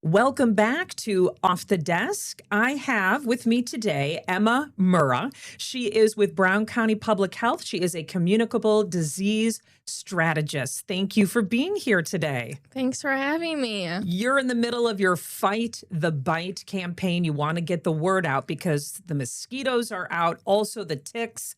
Welcome back to Off the Desk. I have with me today Emma Mura. She is with Brown County Public Health. She is a communicable disease strategist. Thank you for being here today. Thanks for having me. You're in the middle of your Fight the Bite campaign. You want to get the word out because the mosquitoes are out, also the ticks,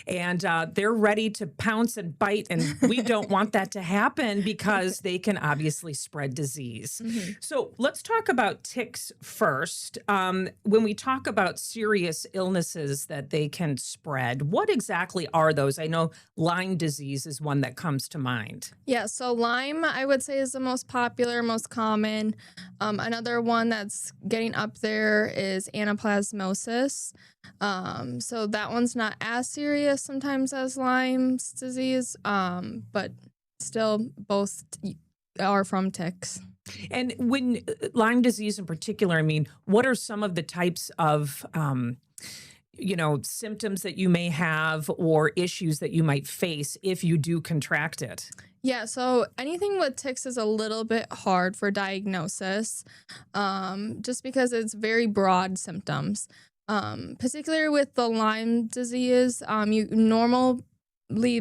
and they're ready to pounce and bite. And we don't want that to happen because they can obviously spread disease. So let's talk about ticks first. When we talk about serious illnesses that they can spread, what exactly are those? I know Lyme disease is one that comes to mind. Yeah, so Lyme, I would say, is the most popular, most common. Another one that's getting up there is anaplasmosis. So that one's not as serious sometimes as Lyme's disease, but still both are from ticks. And when Lyme disease in particular, I mean, what are some of the types of symptoms that you may have or issues that you might face if you do contract it? Yeah, so anything with ticks is a little bit hard for diagnosis, just because it's very broad symptoms. Particularly with the Lyme disease, normally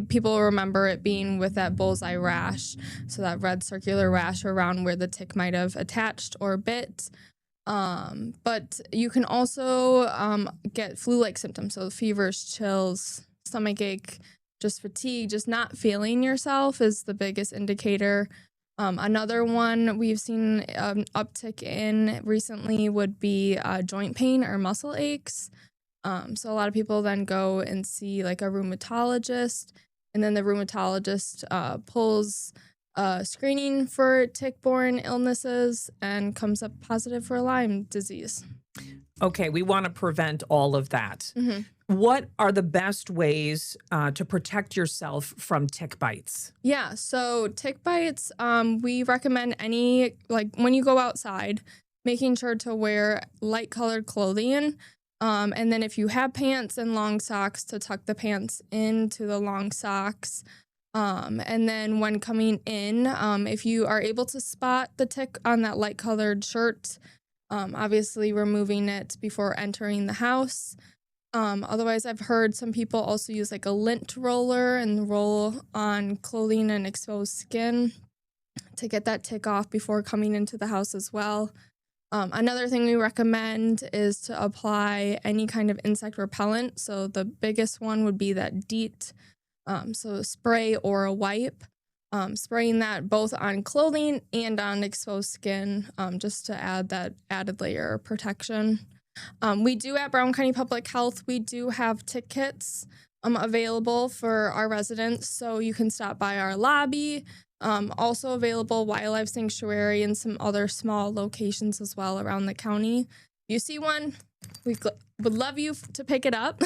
people remember it being with that bullseye rash, so that red circular rash around where the tick might have attached or bit. But you can also get flu-like symptoms, so fevers, chills, stomach ache, just fatigue, just not feeling yourself is the biggest indicator. Another one we've seen an uptick in recently would be joint pain or muscle aches. So a lot of people then go and see like a rheumatologist, and then the rheumatologist pulls screening for tick-borne illnesses and comes up positive for Lyme disease. Okay, we want to prevent all of that. Mm-hmm. What are the best ways to protect yourself from tick bites? Yeah, so tick bites, we recommend when you go outside, making sure to wear light-colored clothing. And then if you have pants and long socks, to tuck the pants into the long socks. And then when coming in, if you are able to spot the tick on that light-colored shirt, obviously removing it before entering the house. Otherwise, I've heard some people also use like a lint roller and roll on clothing and exposed skin to get that tick off before coming into the house as well. Another thing we recommend is to apply any kind of insect repellent. So the biggest one would be that DEET, so spray or a wipe. Spraying that both on clothing and on exposed skin, just to add that added layer of protection. We do at Brown County Public Health, we do have tick kits available for our residents, so you can stop by our lobby. Also available Wildlife Sanctuary and some other small locations as well around the county. If you see one, we would love you to pick it up.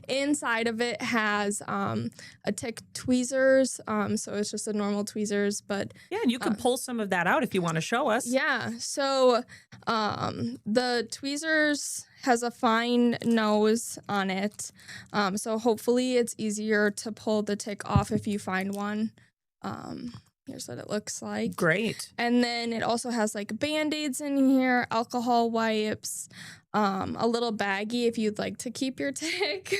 Inside of it has a tick tweezers, so it's just a normal tweezers, but yeah, and you can pull some of that out if you want to show us. Yeah, so the tweezers has a fine nose on it, so hopefully it's easier to pull the tick off if you find one. Here's what it looks like. Great. And then it also has like Band-Aids in here, alcohol wipes, a little baggie if you'd like to keep your tick.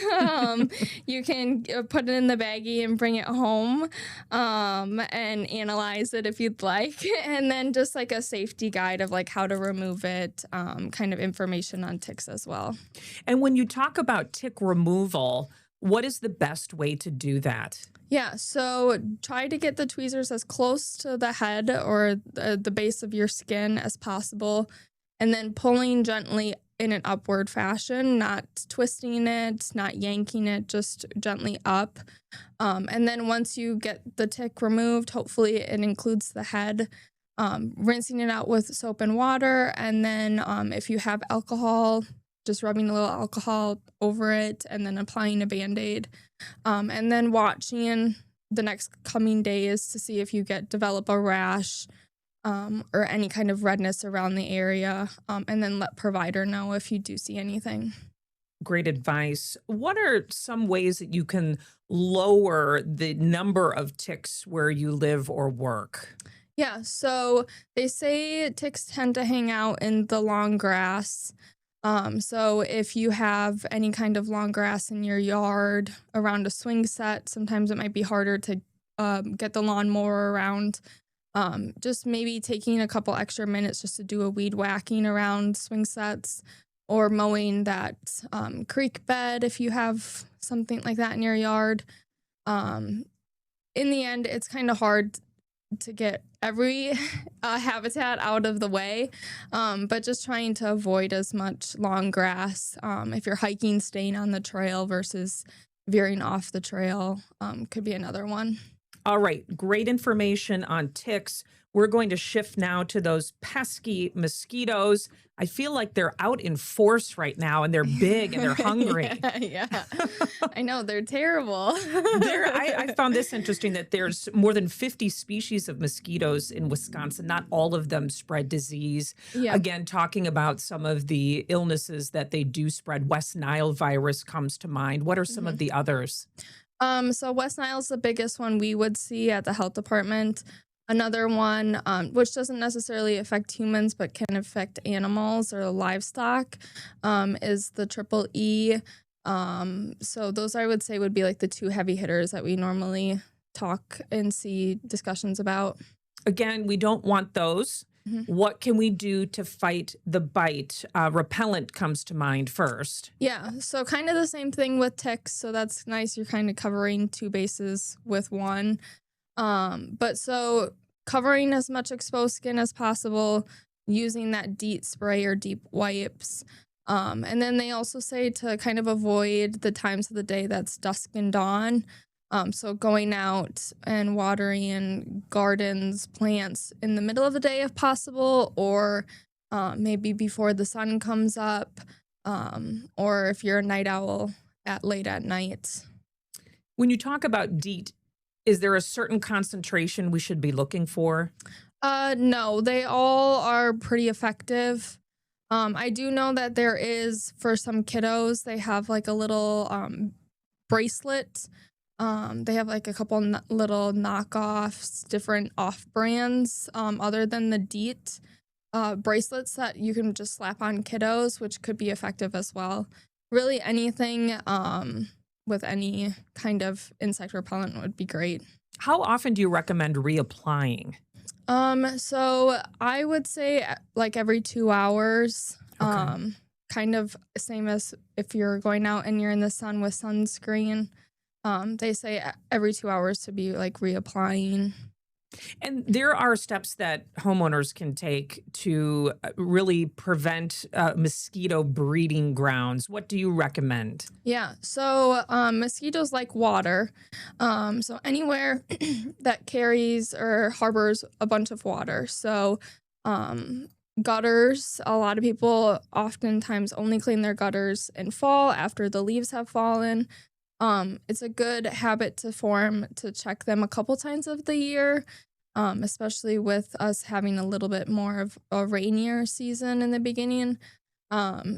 You can put it in the baggie and bring it home and analyze it if you'd like. And then just like a safety guide of like how to remove it, kind of information on ticks as well. And when you talk about tick removal, what is the best way to do that? Yeah, so try to get the tweezers as close to the head or the base of your skin as possible, and then pulling gently in an upward fashion, not twisting it, not yanking it, just gently up. And then once you get the tick removed, hopefully it includes the head, rinsing it out with soap and water, and then if you have alcohol, just rubbing a little alcohol over it and then applying a Band-Aid. And then watching the next coming days to see if you develop a rash or any kind of redness around the area, and then let provider know if you do see anything. Great advice. What are some ways that you can lower the number of ticks where you live or work? Yeah, so they say ticks tend to hang out in the long grass. So if you have any kind of long grass in your yard around a swing set, sometimes it might be harder to get the lawnmower around. Just maybe taking a couple extra minutes just to do a weed whacking around swing sets or mowing that creek bed if you have something like that in your yard. Um, in the end, it's kind of hard to get every habitat out of the way, but just trying to avoid as much long grass. If you're hiking, staying on the trail versus veering off the trail could be another one. All right, great information on ticks. We're going to shift now to those pesky mosquitoes. I feel like they're out in force right now and they're big and they're hungry. Yeah. I know, they're terrible. I found this interesting that there's more than 50 species of mosquitoes in Wisconsin. Not all of them spread disease. Yeah. Again, talking about some of the illnesses that they do spread. West Nile virus comes to mind. What are some of the others? So West Nile's the biggest one we would see at the health department. Another one, which doesn't necessarily affect humans but can affect animals or livestock, is the triple E. So those I would say would be like the two heavy hitters that we normally talk and see discussions about. Again, we don't want those. What can we do to fight the bite? Repellent comes to mind first. Yeah, so kind of the same thing with ticks. So that's nice. You're kind of covering two bases with one. But so covering as much exposed skin as possible, using that DEET spray or deep wipes. And then they also say to kind of avoid the times of the day that's dusk and dawn. So going out and watering gardens, plants in the middle of the day if possible, or maybe before the sun comes up, or if you're a night owl late at night. When you talk about DEET, is there a certain concentration we should be looking for? No, they all are pretty effective. I do know that there is, for some kiddos, they have like a little bracelet. They have like a couple little knockoffs, different off brands, other than the DEET bracelets that you can just slap on kiddos, which could be effective as well. Really anything with any kind of insect repellent would be great. How often do you recommend reapplying? So I would say like every 2 hours. Okay. Kind of same as if you're going out and you're in the sun with sunscreen. They say every 2 hours to be like reapplying. And there are steps that homeowners can take to really prevent mosquito breeding grounds. What do you recommend? Yeah, so mosquitoes like water. So anywhere that carries or harbors a bunch of water. So gutters, a lot of people oftentimes only clean their gutters in fall after the leaves have fallen. It's a good habit to form to check them a couple times of the year, especially with us having a little bit more of a rainier season in the beginning.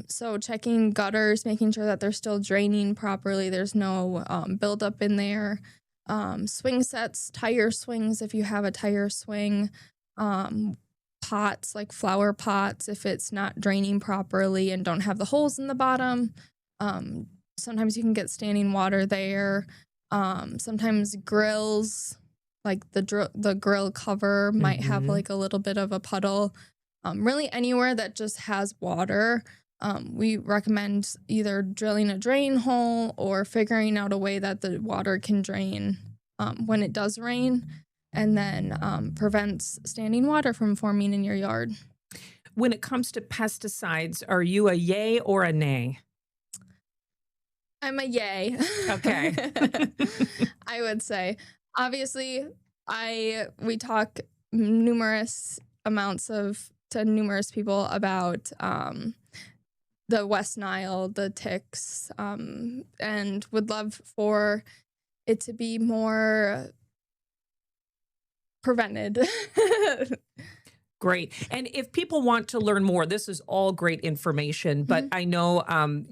So checking gutters, making sure that they're still draining properly. There's no buildup in there. Swing sets, tire swings, if you have a tire swing, pots, like flower pots, if it's not draining properly and don't have the holes in the bottom. Sometimes you can get standing water there. Sometimes grills, like the grill cover might have like a little bit of a puddle. Really anywhere that just has water, we recommend either drilling a drain hole or figuring out a way that the water can drain when it does rain, and then prevents standing water from forming in your yard. When it comes to pesticides, are you a yay or a nay? I'm a yay. Okay. I would say. Obviously, we talk numerous amounts to numerous people about the West Nile, the ticks, and would love for it to be more prevented. Great. And if people want to learn more, this is all great information, but I know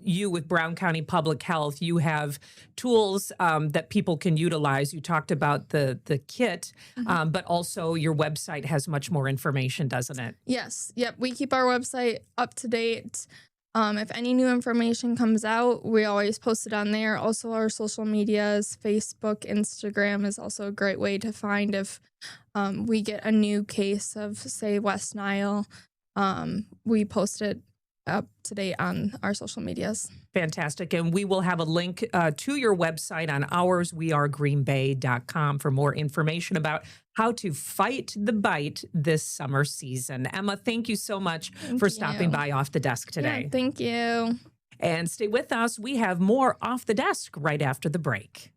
you with Brown County Public Health, you have tools that people can utilize. You talked about the kit, but also your website has much more information, doesn't it? Yes. Yep. We keep our website up to date. If any new information comes out, we always post it on there. Also, our social medias, Facebook, Instagram is also a great way to find if we get a new case of, say, West Nile. We post it up to date on our social medias. Fantastic. And we will have a link to your website on ours, wearegreenbay.com, for more information about how to fight the bite this summer season. Emma, thank you so much for stopping by Off the Desk today. Yeah, thank you. And stay with us. We have more Off the Desk right after the break.